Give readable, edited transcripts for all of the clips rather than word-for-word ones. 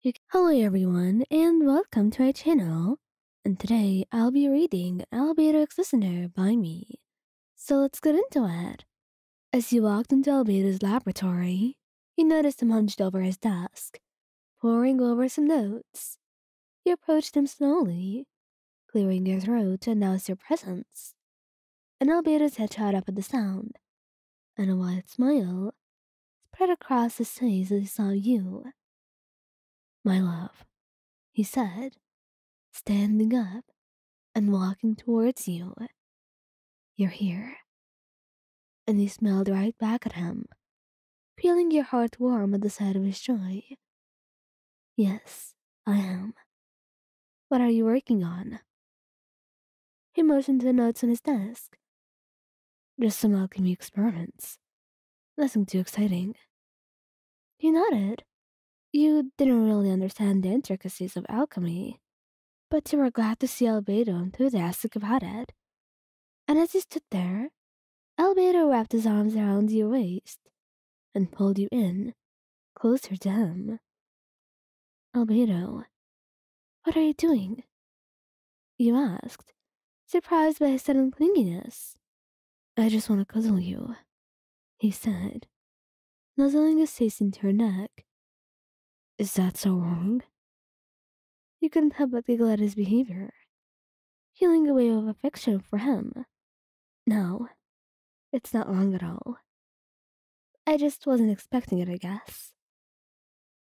Hello everyone and welcome to my channel. And today I'll be reading Albedo Listener by me. So let's get into it. As you walked into Albedo's laboratory, you noticed him hunched over his desk, poring over some notes. You approached him slowly, clearing your throat to announce your presence. And Albedo's head shot up at the sound, and a wide smile spread across his face as he saw you. My love, he said, standing up and walking towards you. You're here. And you smiled right back at him, feeling your heart warm at the sight of his joy. Yes, I am. What are you working on? He motioned to the notes on his desk. Just some alchemy experiments. Nothing too exciting. He nodded. You didn't really understand the intricacies of alchemy, but you were glad to see Albedo enthusiastic about it. And as you stood there, Albedo wrapped his arms around your waist and pulled you in, closer to him. Albedo, what are you doing? You asked, surprised by his sudden clinginess. I just want to cuddle you, he said, nuzzling his face into her neck. Is that so wrong? You couldn't help but giggle at his behavior, feeling a wave of affection for him. No, it's not wrong at all. I just wasn't expecting it, I guess.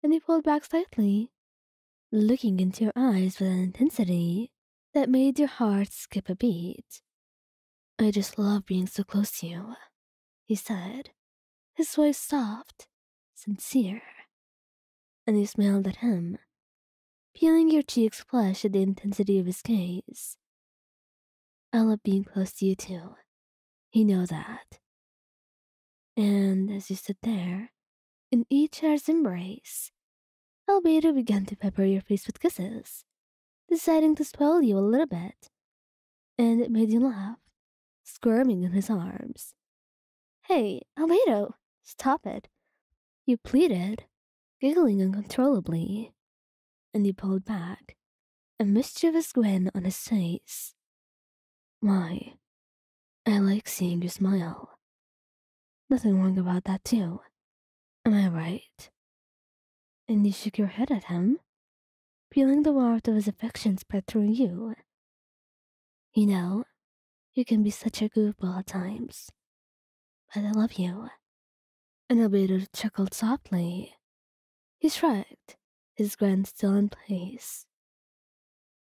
And he pulled back slightly, looking into your eyes with an intensity that made your heart skip a beat. I just love being so close to you, he said, his voice soft, sincere. And you smiled at him, feeling your cheeks flush at the intensity of his gaze. I love being close to you too. You know that. And as you stood there, in each other's embrace, Albedo began to pepper your face with kisses, deciding to spoil you a little bit. And it made you laugh, squirming in his arms. Hey, Albedo, stop it. You pleaded, giggling uncontrollably. And he pulled back, a mischievous grin on his face. Why, I like seeing you smile. Nothing wrong about that too. Am I right? And you shook your head at him, feeling the warmth of his affection spread through you. You know, you can be such a goofball at times, but I love you. And Albedo chuckled softly. He shrugged, his grin still in place.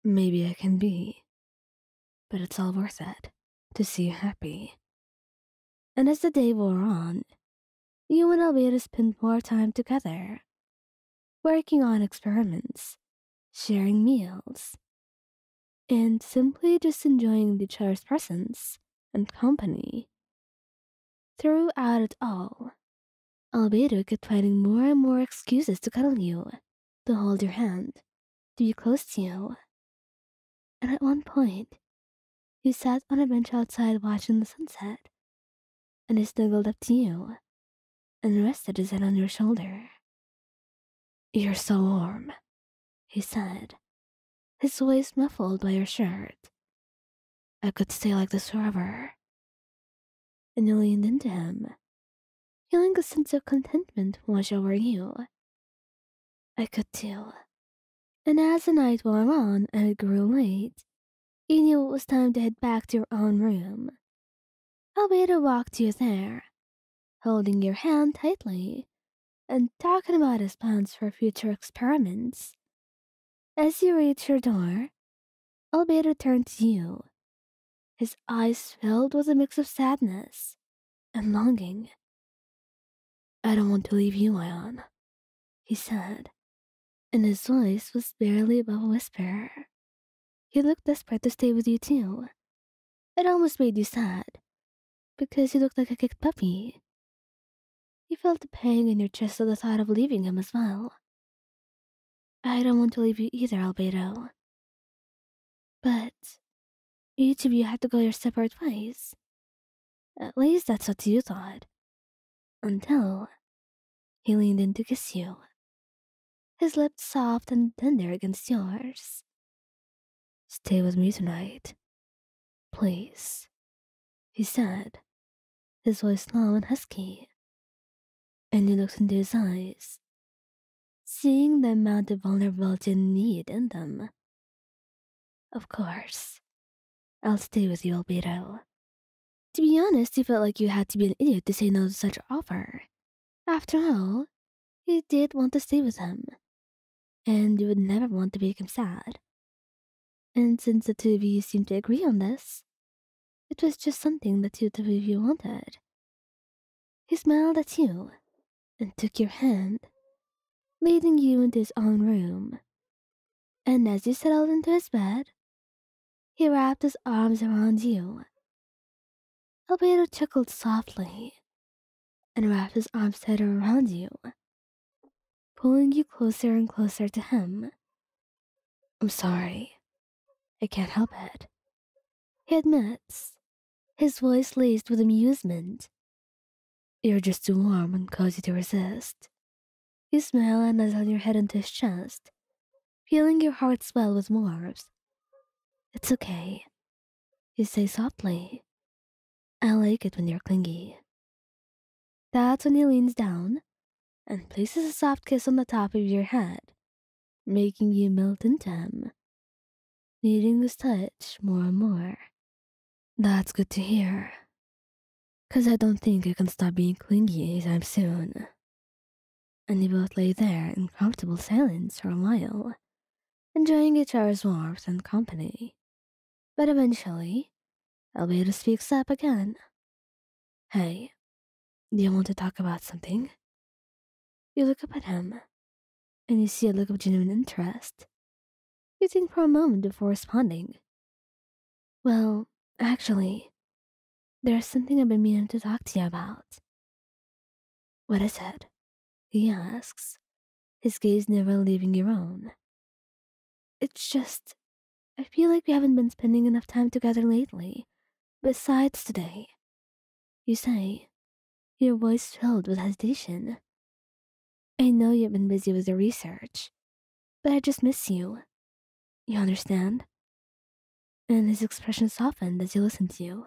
Maybe I can be, but it's all worth it to see you happy. And as the day wore on, you and Albedo spent more time together, working on experiments, sharing meals, and simply just enjoying each other's presence and company. Throughout it all, Albedo kept finding more and more excuses to cuddle you, to hold your hand, to be close to you. And at one point, he sat on a bench outside watching the sunset, and he snuggled up to you and rested his head on your shoulder. You're so warm, he said, his voice muffled by your shirt. I could stay like this forever. And you leaned into him, feeling a sense of contentment wash over you. I could too. And as the night wore on and it grew late, you knew it was time to head back to your own room. Albedo walked you there, holding your hand tightly and talking about his plans for future experiments. As you reached your door, Albedo turned to you, his eyes filled with a mix of sadness and longing. I don't want to leave you, Ion, he said, and his voice was barely above a whisper. He looked desperate to stay with you too. It almost made you sad, because you looked like a kicked puppy. You felt the pang in your chest at the thought of leaving him as well. I don't want to leave you either, Albedo. But each of you had to go your separate ways. At least that's what you thought. Until he leaned in to kiss you. his lips soft and tender against yours. Stay with me tonight, please, he said, his voice low and husky. And you looked into his eyes, seeing the amount of vulnerability and need in them. Of course, I'll stay with you, Albedo. To be honest, you felt like you had to be an idiot to say no to such an offer. After all, you did want to stay with him, and you would never want to make him sad. And since the two of you seemed to agree on this, it was just something the two of you wanted. He smiled at you and took your hand, leading you into his own room. And as you settled into his bed, he wrapped his arms around you. Albedo chuckled softly and wrapped his arms tighter around you, pulling you closer and closer to him. I'm sorry, I can't help it, he admits, his voice laced with amusement. You're just too warm and cozy to resist. You smile and nuzzle your head into his chest, feeling your heart swell with warmth. It's okay, you say softly. I like it when you're clingy. That's when he leans down and places a soft kiss on the top of your head, making you melt into him, needing his touch more and more. That's good to hear, 'cause I don't think I can stop being clingy anytime soon. And you both lay there in comfortable silence for a while, enjoying each other's warmth and company. But eventually, Albedo speaks up again. Hey, do you want to talk about something? You look up at him, and you see a look of genuine interest. You think for a moment before responding. Well, actually, there's something I've been meaning to talk to you about. What is it? He asks, his gaze never leaving your own. It's just, I feel like we haven't been spending enough time together lately, besides today. You say, your voice filled with hesitation. I know you've been busy with your research, but I just miss you. You understand? And his expression softened as he listened to you.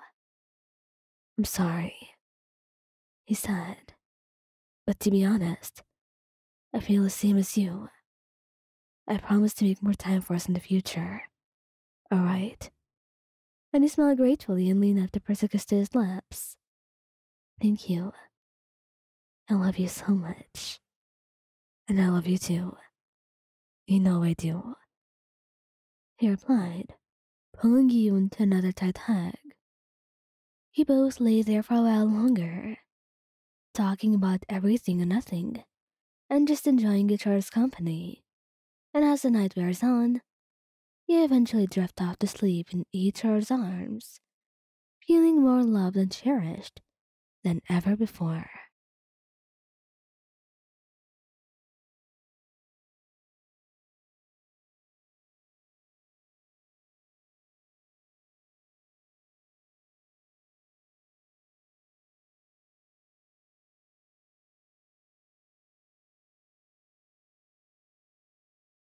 I'm sorry, he said, but to be honest, I feel the same as you. I promise to make more time for us in the future. Alright? And he smiled gratefully and leaned up to press a kiss to his lips. Thank you. I love you so much. And I love you too. You know I do. He replied, pulling you into another tight hug. He both lay there for a while longer, talking about everything and nothing, and just enjoying each other's company. And as the night wears on, you eventually drift off to sleep in each other's arms, feeling more loved and cherished than ever before.